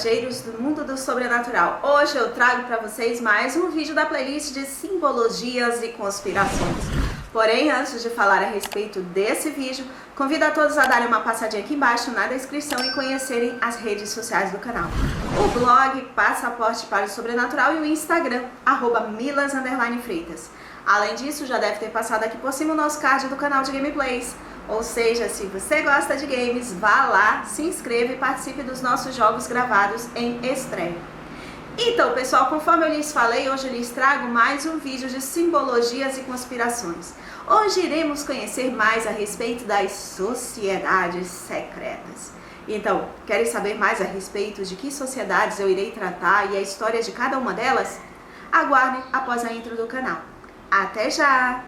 viajeiros do mundo do sobrenatural. Hoje eu trago para vocês mais um vídeo da playlist de simbologias e conspirações. Porém, antes de falar a respeito desse vídeo, convido a todos a darem uma passadinha aqui embaixo na descrição e conhecerem as redes sociais do canal. O blog Passaporte para o Sobrenatural e o Instagram, @milas_freitas. Além disso, já deve ter passado aqui por cima o nosso card do canal de gameplays. Ou seja, se você gosta de games, vá lá, se inscreva e participe dos nossos jogos gravados em estreia. Então, pessoal, conforme eu lhes falei, hoje eu lhes trago mais um vídeo de simbologias e conspirações. Hoje iremos conhecer mais a respeito das sociedades secretas. Então, querem saber mais a respeito de que sociedades eu irei tratar e a história de cada uma delas? Aguardem após a intro do canal. Até já!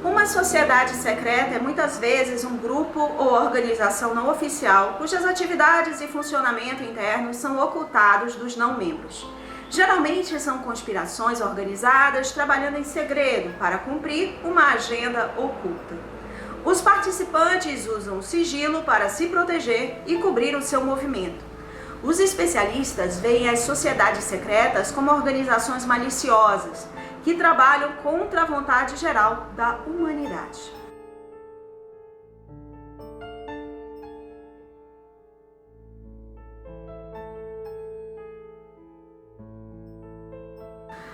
Uma sociedade secreta é muitas vezes um grupo ou organização não oficial cujas atividades e funcionamento internos são ocultados dos não-membros. Geralmente são conspirações organizadas trabalhando em segredo para cumprir uma agenda oculta. Os participantes usam o sigilo para se proteger e cobrir o seu movimento. Os especialistas veem as sociedades secretas como organizações maliciosas, que trabalham contra a vontade geral da humanidade.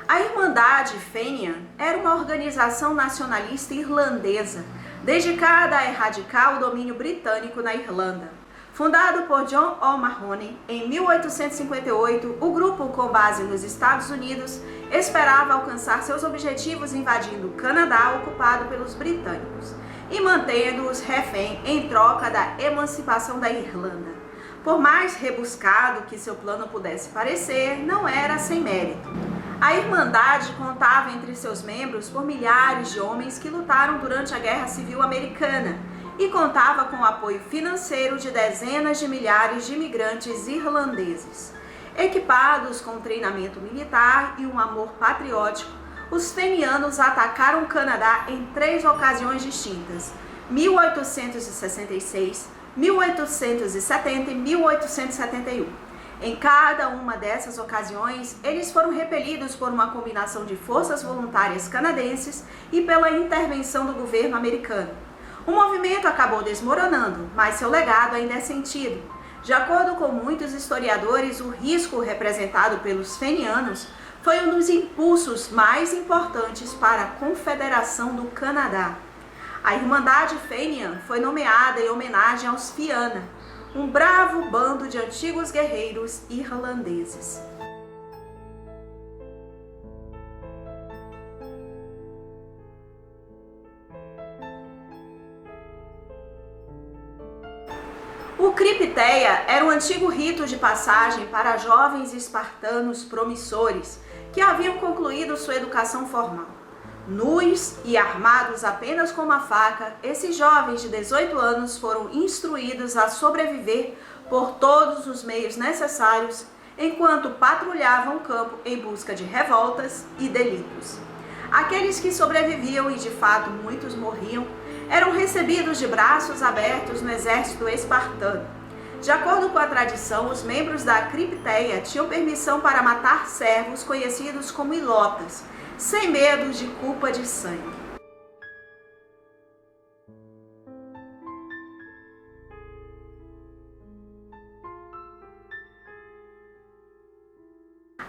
A Irmandade Fenian era uma organização nacionalista irlandesa, dedicada a erradicar o domínio britânico na Irlanda. Fundado por John O'Mahony em 1858, o grupo, com base nos Estados Unidos, esperava alcançar seus objetivos invadindo o Canadá ocupado pelos britânicos e mantendo-os refém em troca da emancipação da Irlanda. Por mais rebuscado que seu plano pudesse parecer, não era sem mérito. A Irmandade contava entre seus membros por milhares de homens que lutaram durante a Guerra Civil Americana e contava com o apoio financeiro de dezenas de milhares de imigrantes irlandeses. Equipados com treinamento militar e um amor patriótico, os fenianos atacaram o Canadá em 3 ocasiões distintas: 1866, 1870 e 1871. Em cada uma dessas ocasiões, eles foram repelidos por uma combinação de forças voluntárias canadenses e pela intervenção do governo americano. O movimento acabou desmoronando, mas seu legado ainda é sentido. De acordo com muitos historiadores, o risco representado pelos fenianos foi um dos impulsos mais importantes para a Confederação do Canadá. A Irmandade Fenian foi nomeada em homenagem aos Fianna, um bravo bando de antigos guerreiros irlandeses. O Cripteia era um antigo rito de passagem para jovens espartanos promissores que haviam concluído sua educação formal. Nus e armados apenas com uma faca, esses jovens de 18 anos foram instruídos a sobreviver por todos os meios necessários enquanto patrulhavam o campo em busca de revoltas e delitos. Aqueles que sobreviviam, e de fato muitos morriam, eram recebidos de braços abertos no exército espartano. De acordo com a tradição, os membros da Cripteia tinham permissão para matar servos conhecidos como ilotas, sem medo de culpa de sangue.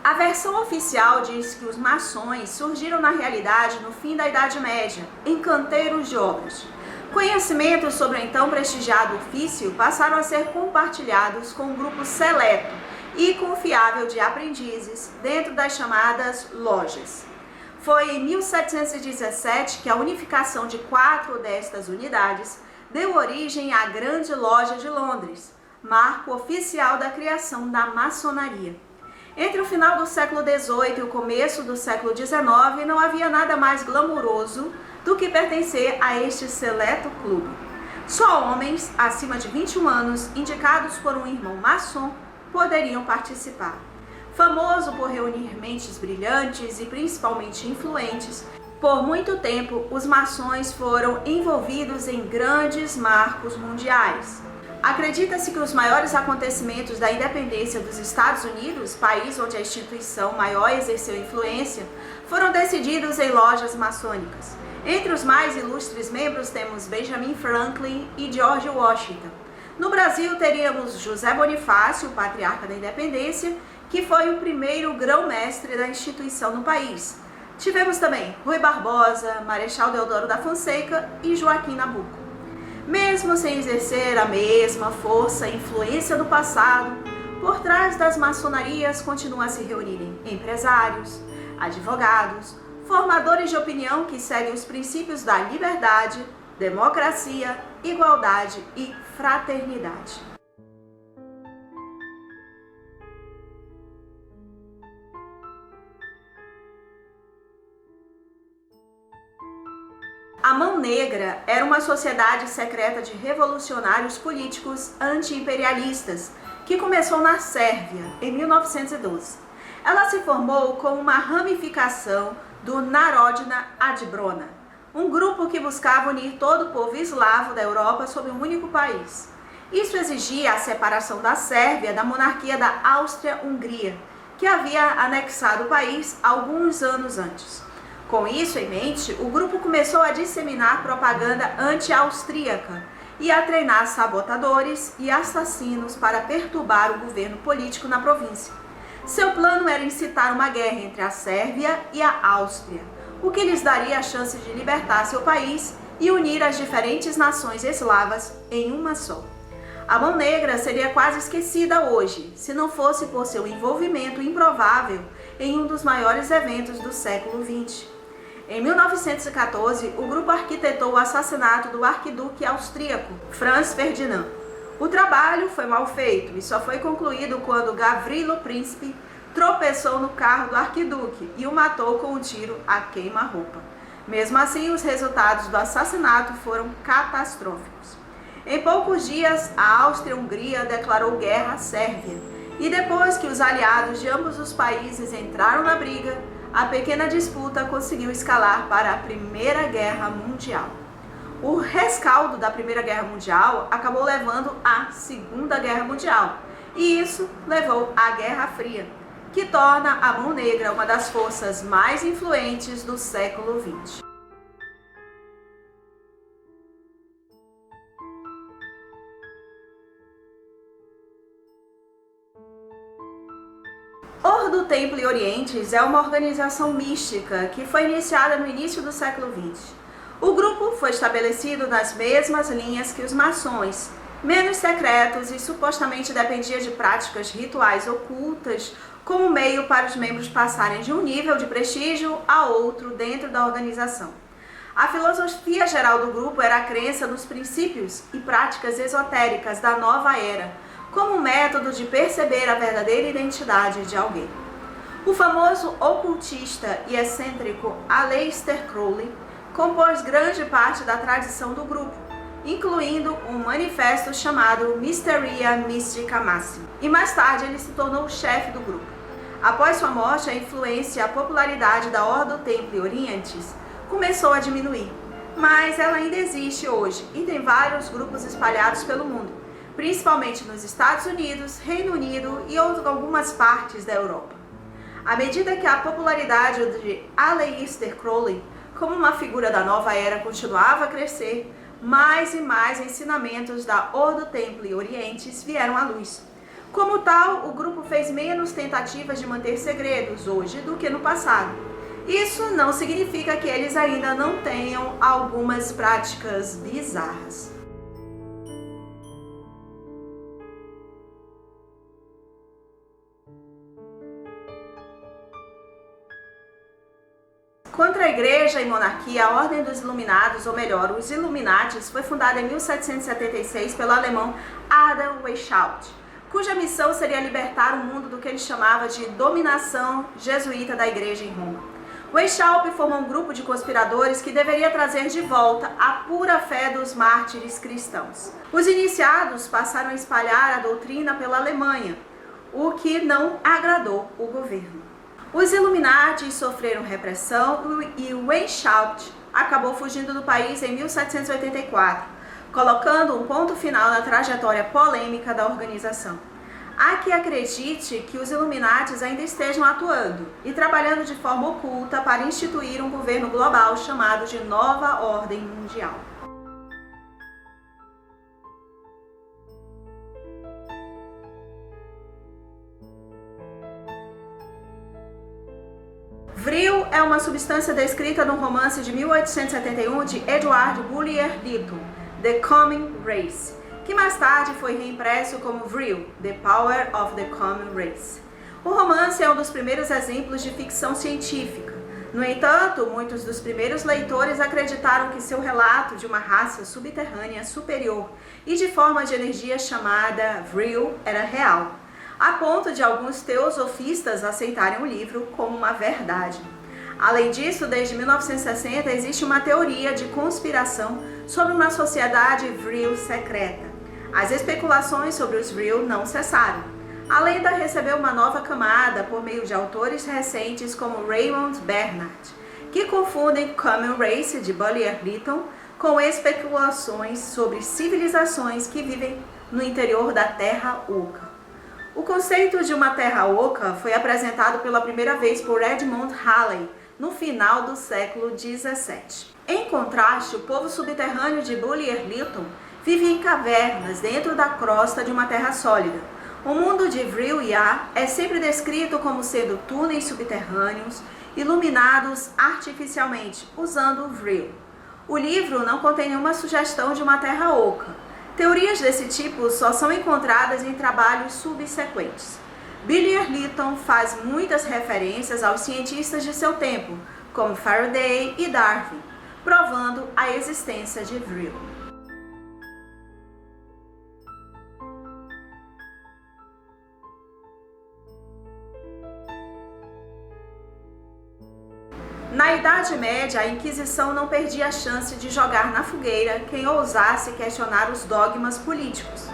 A versão oficial diz que os maçons surgiram na realidade no fim da Idade Média, em canteiros de obras. Conhecimentos sobre o então prestigiado ofício passaram a ser compartilhados com um grupo seleto e confiável de aprendizes dentro das chamadas lojas. Foi em 1717 que a unificação de 4 destas unidades deu origem à Grande Loja de Londres, marco oficial da criação da maçonaria. Entre o final do século XVIII e o começo do século XIX, não havia nada mais glamouroso do que pertencer a este seleto clube. Só homens acima de 21 anos, indicados por um irmão maçom, poderiam participar. Famoso por reunir mentes brilhantes e principalmente influentes, por muito tempo os maçons foram envolvidos em grandes marcos mundiais. Acredita-se que os maiores acontecimentos da independência dos Estados Unidos, país onde a instituição maior exerceu influência, foram decididos em lojas maçônicas. Entre os mais ilustres membros temos Benjamin Franklin e George Washington. No Brasil teríamos José Bonifácio, o patriarca da independência, que foi o primeiro grão-mestre da instituição no país. Tivemos também Rui Barbosa, Marechal Deodoro da Fonseca e Joaquim Nabuco. Mesmo sem exercer a mesma força e influência do passado, por trás das maçonarias continuam a se reunirem empresários, advogados, formadores de opinião que seguem os princípios da liberdade, democracia, igualdade e fraternidade. A Mão Negra era uma sociedade secreta de revolucionários políticos anti-imperialistas que começou na Sérvia em 1912. Ela se formou como uma ramificação do Narodna Adbrona, um grupo que buscava unir todo o povo eslavo da Europa sob um único país. Isso exigia a separação da Sérvia da monarquia da Áustria-Hungria, que havia anexado o país alguns anos antes. Com isso em mente, o grupo começou a disseminar propaganda anti-austríaca e a treinar sabotadores e assassinos para perturbar o governo político na província. Seu plano era incitar uma guerra entre a Sérvia e a Áustria, o que lhes daria a chance de libertar seu país e unir as diferentes nações eslavas em uma só. A Mão Negra seria quase esquecida hoje, se não fosse por seu envolvimento improvável em um dos maiores eventos do século XX. Em 1914, o grupo arquitetou o assassinato do arquiduque austríaco Franz Ferdinand. O trabalho foi mal feito e só foi concluído quando Gavrilo Príncipe tropeçou no carro do arquiduque e o matou com um tiro a queima-roupa. Mesmo assim, os resultados do assassinato foram catastróficos. Em poucos dias, a Áustria-Hungria declarou guerra à Sérvia e depois que os aliados de ambos os países entraram na briga, a pequena disputa conseguiu escalar para a Primeira Guerra Mundial. O rescaldo da Primeira Guerra Mundial acabou levando à Segunda Guerra Mundial, e isso levou à Guerra Fria, que torna a Mão Negra uma das forças mais influentes do século XX. Ordo Templi Orientis é uma organização mística que foi iniciada no início do século XX. O grupo foi estabelecido nas mesmas linhas que os maçons, menos secretos e supostamente dependia de práticas rituais ocultas como meio para os membros passarem de um nível de prestígio a outro dentro da organização. A filosofia geral do grupo era a crença nos princípios e práticas esotéricas da nova era, como método de perceber a verdadeira identidade de alguém. O famoso ocultista e excêntrico Aleister Crowley compôs grande parte da tradição do grupo, incluindo um manifesto chamado Mysteria Mystica Maxima. E mais tarde ele se tornou o chefe do grupo. Após sua morte, a influência e a popularidade da Ordo Templi Orientis começou a diminuir, mas ela ainda existe hoje e tem vários grupos espalhados pelo mundo, principalmente nos Estados Unidos, Reino Unido e algumas partes da Europa. À medida que a popularidade de Aleister Crowley como uma figura da nova era continuava a crescer, mais e mais ensinamentos da Ordo Templi Orientis vieram à luz. Como tal, o grupo fez menos tentativas de manter segredos hoje do que no passado. Isso não significa que eles ainda não tenham algumas práticas bizarras. Contra a Igreja e monarquia, a Ordem dos Iluminados, ou melhor, os Illuminatis, foi fundada em 1776 pelo alemão Adam Weishaupt, cuja missão seria libertar o mundo do que ele chamava de dominação jesuíta da Igreja em Roma. Weishaupt formou um grupo de conspiradores que deveria trazer de volta a pura fé dos mártires cristãos. Os iniciados passaram a espalhar a doutrina pela Alemanha, o que não agradou o governo. Os Illuminati sofreram repressão e Weishaupt acabou fugindo do país em 1784, colocando um ponto final na trajetória polêmica da organização. Há que acredite que os Illuminatis ainda estejam atuando e trabalhando de forma oculta para instituir um governo global chamado de Nova Ordem Mundial. Vril é uma substância descrita no romance de 1871 de Edward Bulwer Lytton, The Coming Race, que mais tarde foi reimpresso como Vril, The Power of the Coming Race. O romance é um dos primeiros exemplos de ficção científica. No entanto, muitos dos primeiros leitores acreditaram que seu relato de uma raça subterrânea superior e de forma de energia chamada Vril era real, a ponto de alguns teosofistas aceitarem o livro como uma verdade. Além disso, desde 1960 existe uma teoria de conspiração sobre uma sociedade Vril secreta. As especulações sobre os Vril não cessaram. A lenda recebeu uma nova camada por meio de autores recentes como Raymond Bernard, que confundem Common Race de Bulwer Lytton com especulações sobre civilizações que vivem no interior da Terra Oca. O conceito de uma Terra Oca foi apresentado pela primeira vez por Edmund Halley no final do século XVII. Em contraste, o povo subterrâneo de Bulwer Lytton vive em cavernas dentro da crosta de uma terra sólida. O mundo de Vril Ya é sempre descrito como sendo túneis subterrâneos iluminados artificialmente, usando o Vril. O livro não contém nenhuma sugestão de uma terra oca. Teorias desse tipo só são encontradas em trabalhos subsequentes. Bulwer Lytton faz muitas referências aos cientistas de seu tempo, como Faraday e Darwin, provando a existência de Vril. Na Idade Média, a Inquisição não perdia a chance de jogar na fogueira quem ousasse questionar os dogmas políticos.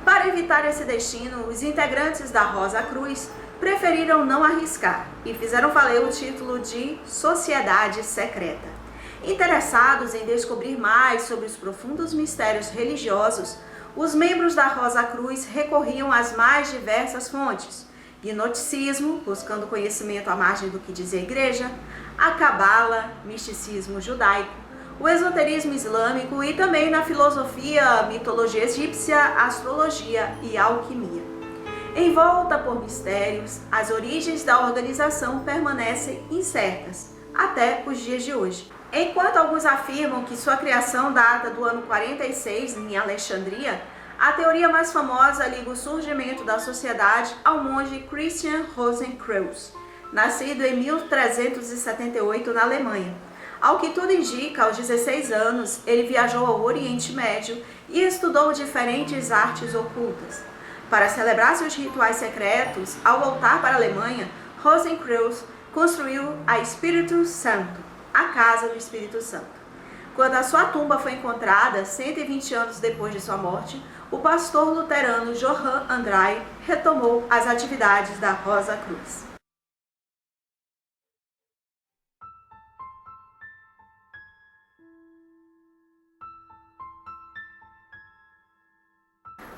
Para evitar esse destino, os integrantes da Rosa Cruz preferiram não arriscar e fizeram valer o título de Sociedade Secreta. Interessados em descobrir mais sobre os profundos mistérios religiosos, os membros da Rosa Cruz recorriam às mais diversas fontes: gnosticismo, buscando conhecimento à margem do que diz a Igreja, a Cabala, misticismo judaico, o esoterismo islâmico e também na filosofia, mitologia egípcia, astrologia e alquimia. Envolta por mistérios, as origens da organização permanecem incertas até os dias de hoje. Enquanto alguns afirmam que sua criação data do ano 46 em Alexandria, a teoria mais famosa liga o surgimento da sociedade ao monge Christian Rosenkreuz, nascido em 1378 na Alemanha. Ao que tudo indica, aos 16 anos, ele viajou ao Oriente Médio e estudou diferentes artes ocultas. Para celebrar seus rituais secretos, ao voltar para a Alemanha, Rosenkreuz construiu a Espírito Santo, a Casa do Espírito Santo. Quando a sua tumba foi encontrada, 120 anos depois de sua morte, o pastor luterano Johann Andrei retomou as atividades da Rosa Cruz.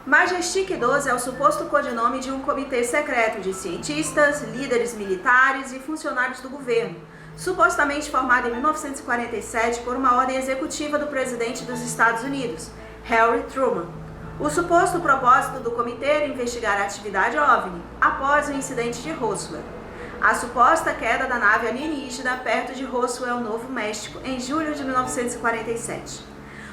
Majestic 12 é o suposto codinome de um comitê secreto de cientistas, líderes militares e funcionários do governo, supostamente formado em 1947 por uma ordem executiva do presidente dos Estados Unidos, Harry Truman. O suposto propósito do comitê era investigar a atividade OVNI após o incidente de Roswell. a suposta queda da nave alienígena perto de Roswell, Novo México, em julho de 1947.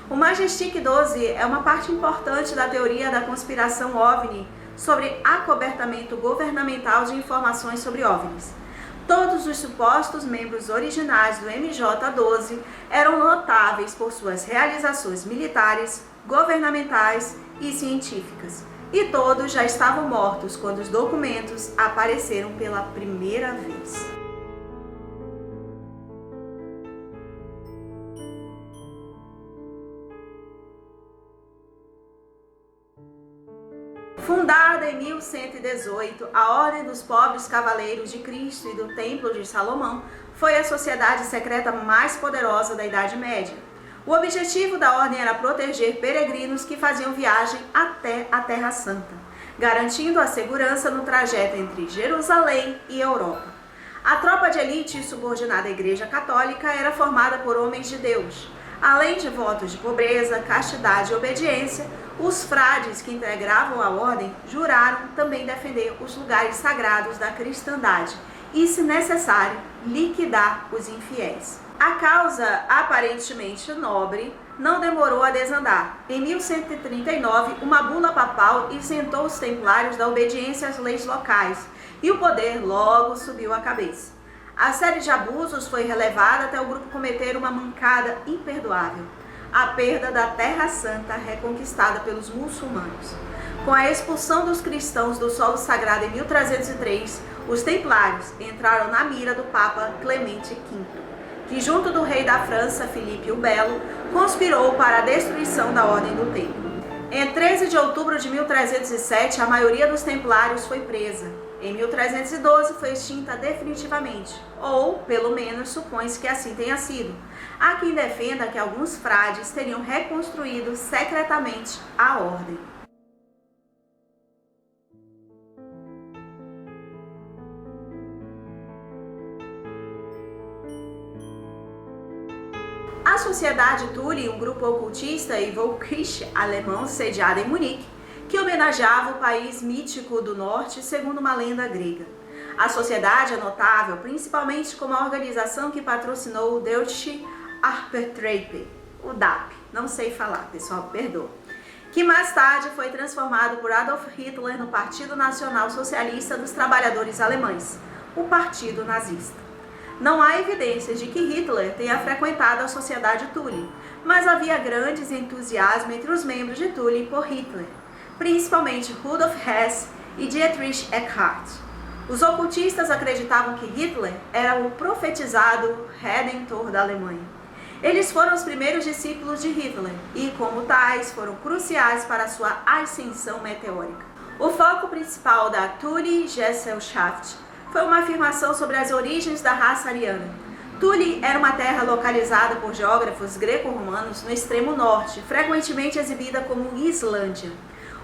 O Majestic 12 é uma parte importante da teoria da conspiração OVNI sobre acobertamento governamental de informações sobre OVNIs. Todos os supostos membros originais do MJ-12 eram notáveis por suas realizações militares, governamentais e científicas. E todos já estavam mortos quando os documentos apareceram pela primeira vez. Fundada em 1118, a Ordem dos Pobres Cavaleiros de Cristo e do Templo de Salomão foi a sociedade secreta mais poderosa da Idade Média. O objetivo da ordem era proteger peregrinos que faziam viagem até a Terra Santa, garantindo a segurança no trajeto entre Jerusalém e Europa. A tropa de elite subordinada à Igreja Católica era formada por homens de Deus. Além de votos de pobreza, castidade e obediência, os frades que integravam a ordem juraram também defender os lugares sagrados da cristandade e, se necessário, liquidar os infiéis. A causa, aparentemente nobre, não demorou a desandar. Em 1139, uma bula papal isentou os templários da obediência às leis locais e o poder logo subiu a cabeça. A série de abusos foi relevada até o grupo cometer uma mancada imperdoável: a perda da Terra Santa reconquistada pelos muçulmanos. Com a expulsão dos cristãos do solo sagrado em 1303, os templários entraram na mira do Papa Clemente V, que junto do rei da França, Filipe o Belo, conspirou para a destruição da Ordem do Templo. Em 13 de outubro de 1307, a maioria dos templários foi presa. Em 1312 foi extinta definitivamente, ou, pelo menos, supõe-se que assim tenha sido. Há quem defenda que alguns frades teriam reconstruído secretamente a ordem. A Sociedade Thule, um grupo ocultista e Volkirche alemão sediado em Munique, que homenageava o país mítico do norte segundo uma lenda grega. A sociedade é notável principalmente como a organização que patrocinou o Deutsche Arbeitertruppe, o DAP, não sei falar, pessoal, perdoa, que mais tarde foi transformado por Adolf Hitler no Partido Nacional Socialista dos Trabalhadores Alemães, o Partido Nazista. Não há evidências de que Hitler tenha frequentado a Sociedade Thule, mas havia grandes entusiasmo entre os membros de Thule por Hitler, principalmente Rudolf Hess e Dietrich Eckart. Os ocultistas acreditavam que Hitler era o profetizado redentor da Alemanha. Eles foram os primeiros discípulos de Hitler e, como tais, foram cruciais para sua ascensão meteórica. O foco principal da Thule Gesellschaft foi uma afirmação sobre as origens da raça ariana. Thule era uma terra localizada por geógrafos greco-romanos no extremo norte, frequentemente exibida como Islândia.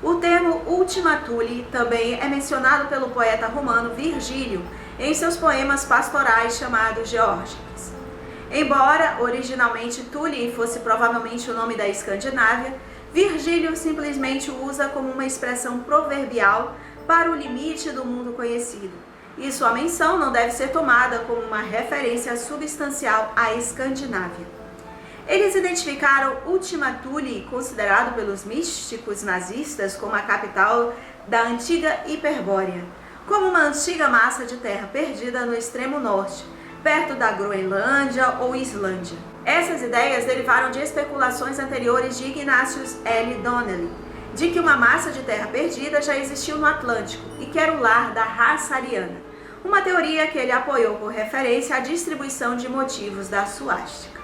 O termo Ultima Thule também é mencionado pelo poeta romano Virgílio em seus poemas pastorais chamados Geórgicos. Embora originalmente Thule fosse provavelmente o nome da Escandinávia, Virgílio simplesmente o usa como uma expressão proverbial para o limite do mundo conhecido, e sua menção não deve ser tomada como uma referência substancial à Escandinávia. Eles identificaram Ultima Thule, considerado pelos místicos nazistas como a capital da antiga Hiperbórea, como uma antiga massa de terra perdida no extremo norte, perto da Groenlândia ou Islândia. Essas ideias derivaram de especulações anteriores de Ignatius L. Donnelly, de que uma massa de terra perdida já existiu no Atlântico e que era o lar da raça ariana, uma teoria que ele apoiou por referência à distribuição de motivos da suástica.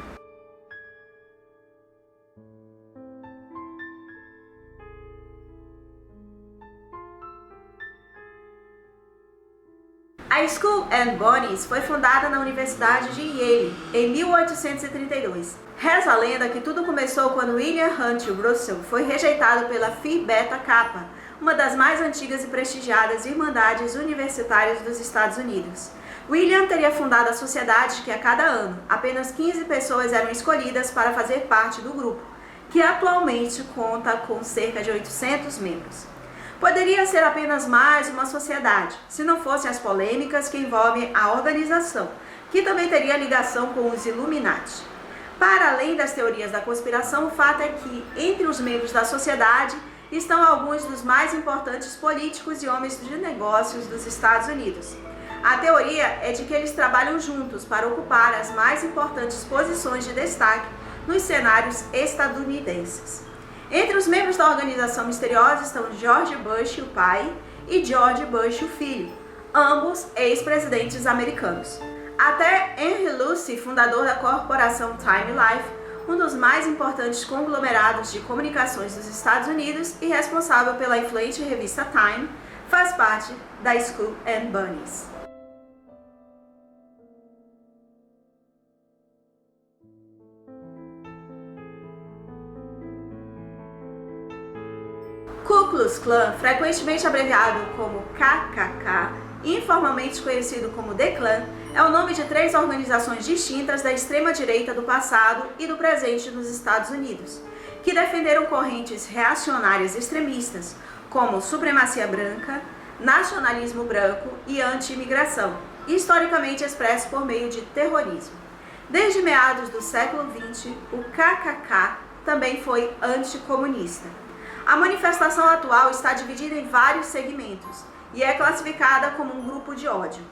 A Skull and Bones foi fundada na Universidade de Yale em 1832. Reza a lenda que tudo começou quando William Hunt Russell foi rejeitado pela Phi Beta Kappa, uma das mais antigas e prestigiadas irmandades universitárias dos Estados Unidos. William teria fundado a sociedade que a cada ano apenas 15 pessoas eram escolhidas para fazer parte do grupo, que atualmente conta com cerca de 800 membros. Poderia ser apenas mais uma sociedade, se não fossem as polêmicas que envolvem a organização, que também teria ligação com os Illuminati. Para além das teorias da conspiração, o fato é que, entre os membros da sociedade, estão alguns dos mais importantes políticos e homens de negócios dos Estados Unidos. A teoria é de que eles trabalham juntos para ocupar as mais importantes posições de destaque nos cenários estadunidenses. Entre os membros da organização misteriosa estão George Bush, o pai, e George Bush, o filho, ambos ex-presidentes americanos. Até Henry Luce, fundador da corporação Time Life, um dos mais importantes conglomerados de comunicações dos Estados Unidos e responsável pela influente revista Time, faz parte da Skull and Bunnies. Ku Klux Klan, frequentemente abreviado como KKK, informalmente conhecido como The Klan, é o nome de 3 organizações distintas da extrema-direita do passado e do presente nos Estados Unidos, que defenderam correntes reacionárias extremistas, como supremacia branca, nacionalismo branco e anti-imigração, historicamente expresso por meio de terrorismo. Desde meados do século XX, o KKK também foi anticomunista. A manifestação atual está dividida em vários segmentos e é classificada como um grupo de ódio.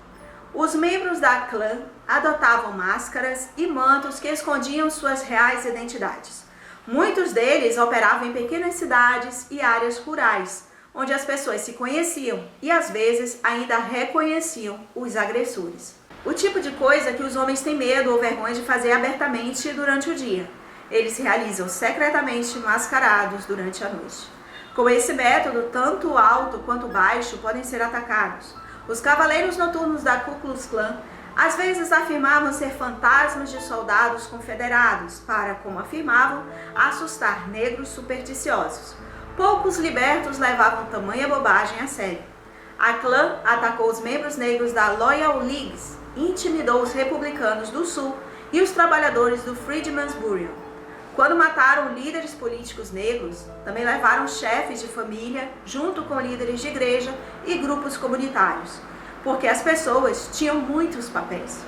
Os membros da clã adotavam máscaras e mantos que escondiam suas reais identidades. Muitos deles operavam em pequenas cidades e áreas rurais, onde as pessoas se conheciam e às vezes ainda reconheciam os agressores. O tipo de coisa que os homens têm medo ou vergonha de fazer abertamente durante o dia. Eles se realizam secretamente mascarados durante a noite. Com esse método, tanto o alto quanto o baixo podem ser atacados. Os cavaleiros noturnos da Ku Klux Klan às vezes afirmavam ser fantasmas de soldados confederados para, como afirmavam, assustar negros supersticiosos. Poucos libertos levavam tamanha bobagem a sério. A clã atacou os membros negros da Loyal Leagues, intimidou os republicanos do Sul e os trabalhadores do Freedmen's Bureau. Quando mataram líderes políticos negros, também levaram chefes de família, junto com líderes de igreja e grupos comunitários, porque as pessoas tinham muitos papéis.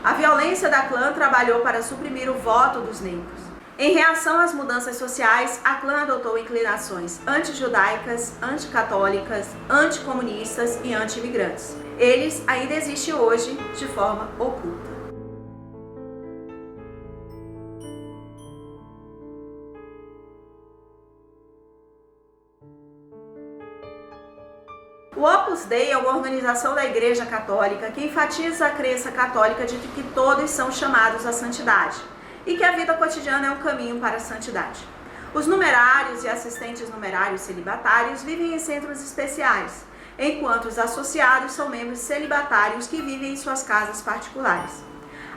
A violência da clã trabalhou para suprimir o voto dos negros. Em reação às mudanças sociais, a clã adotou inclinações anti-judaicas, anticatólicas, anticomunistas e anti-imigrantes. Eles ainda existem hoje de forma oculta. O Opus Dei é uma organização da Igreja Católica que enfatiza a crença católica de que todos são chamados à santidade e que a vida cotidiana é um caminho para a santidade. Os numerários e assistentes numerários celibatários vivem em centros especiais, enquanto os associados são membros celibatários que vivem em suas casas particulares.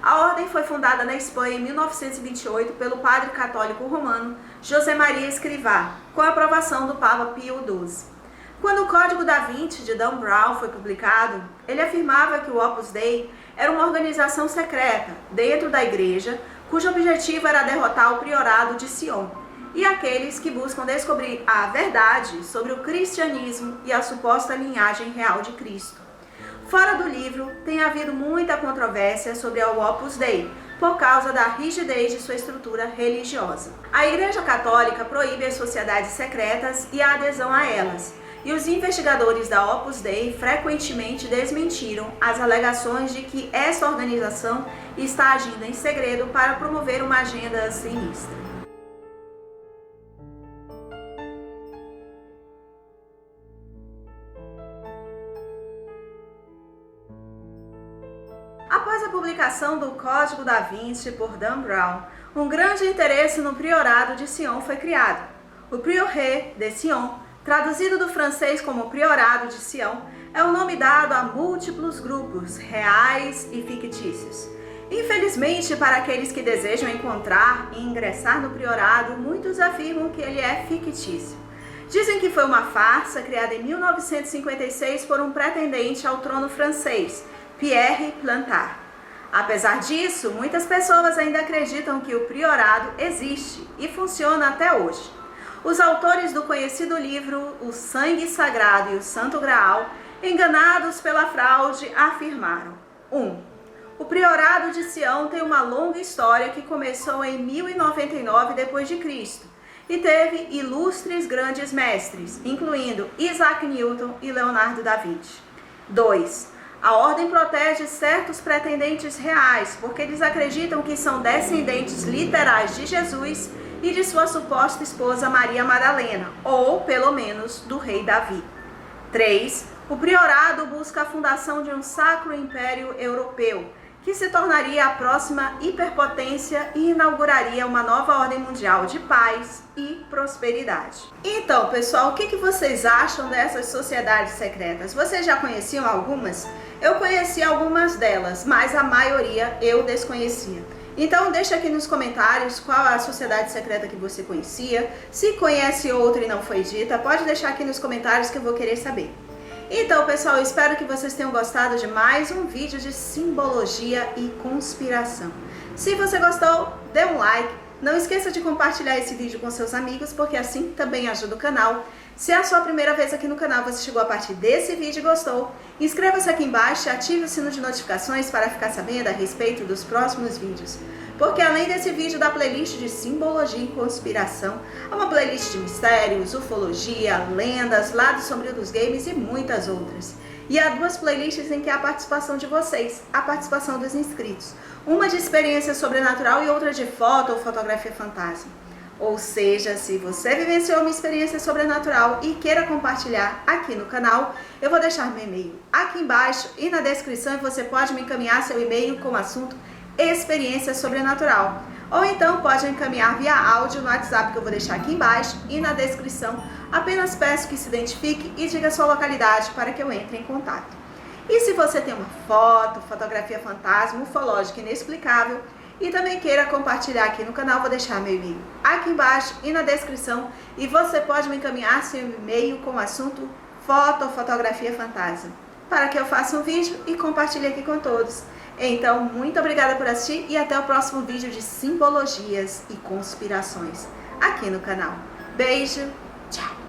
A ordem foi fundada na Espanha em 1928 pelo padre católico romano José Maria Escrivá, com a aprovação do Papa Pio XII. Quando o Código da Vinci de Dan Brown foi publicado, ele afirmava que o Opus Dei era uma organização secreta dentro da igreja, cujo objetivo era derrotar o priorado de Sion e aqueles que buscam descobrir a verdade sobre o cristianismo e a suposta linhagem real de Cristo. Fora do livro, tem havido muita controvérsia sobre o Opus Dei, por causa da rigidez de sua estrutura religiosa. A Igreja Católica proíbe as sociedades secretas e a adesão a elas, e os investigadores da Opus Dei frequentemente desmentiram as alegações de que essa organização está agindo em segredo para promover uma agenda sinistra. Após a publicação do Código da Vinci por Dan Brown, um grande interesse no priorado de Sion foi criado. O Prieuré de Sion, traduzido do francês como Priorado de Sião, é o nome dado a múltiplos grupos, reais e fictícios. Infelizmente, para aqueles que desejam encontrar e ingressar no priorado, muitos afirmam que ele é fictício. Dizem que foi uma farsa criada em 1956 por um pretendente ao trono francês, Pierre Plantard. Apesar disso, muitas pessoas ainda acreditam que o priorado existe e funciona até hoje. Os autores do conhecido livro O Sangue Sagrado e o Santo Graal, enganados pela fraude, afirmaram: 1. O Priorado de Sião tem uma longa história que começou em 1099 d.C. e teve ilustres grandes mestres, incluindo Isaac Newton e Leonardo da Vinci. 2. A ordem protege certos pretendentes reais, porque eles acreditam que são descendentes literais de Jesus e de sua suposta esposa Maria Madalena, ou, pelo menos, do rei Davi. 3. O priorado busca a fundação de um sacro império europeu, que se tornaria a próxima hiperpotência e inauguraria uma nova ordem mundial de paz e prosperidade. Então, pessoal, o que vocês acham dessas sociedades secretas? Vocês já conheciam algumas? Eu conheci algumas delas, mas a maioria eu desconhecia. Então, deixa aqui nos comentários qual a sociedade secreta que você conhecia. Se conhece outra e não foi dita, pode deixar aqui nos comentários que eu vou querer saber. Então, pessoal, eu espero que vocês tenham gostado de mais um vídeo de simbologia e conspiração. Se você gostou, dê um like. Não esqueça de compartilhar esse vídeo com seus amigos, porque assim também ajuda o canal. Se é a sua primeira vez aqui no canal, você chegou a partir desse vídeo e gostou, inscreva-se aqui embaixo e ative o sino de notificações para ficar sabendo a respeito dos próximos vídeos. Porque além desse vídeo da playlist de simbologia e conspiração, há uma playlist de mistérios, ufologia, lendas, lado sombrio dos games e muitas outras. E há duas playlists em que há a participação de vocês, a participação dos inscritos. Uma de experiência sobrenatural e outra de foto ou fotografia fantasma. Ou seja, se você vivenciou uma experiência sobrenatural e queira compartilhar aqui no canal, eu vou deixar meu e-mail aqui embaixo e na descrição, e você pode me encaminhar seu e-mail com o assunto experiência sobrenatural. Ou então pode encaminhar via áudio no WhatsApp que eu vou deixar aqui embaixo e na descrição. Apenas peço que se identifique e diga a sua localidade para que eu entre em contato. E se você tem uma foto, fotografia fantasma, ufológica inexplicável e também queira compartilhar aqui no canal, vou deixar meu e-mail aqui embaixo e na descrição. E você pode me encaminhar seu e-mail com o assunto foto ou fotografia fantasma, para que eu faça um vídeo e compartilhe aqui com todos. Então, muito obrigada por assistir e até o próximo vídeo de simbologias e conspirações aqui no canal. Beijo, tchau!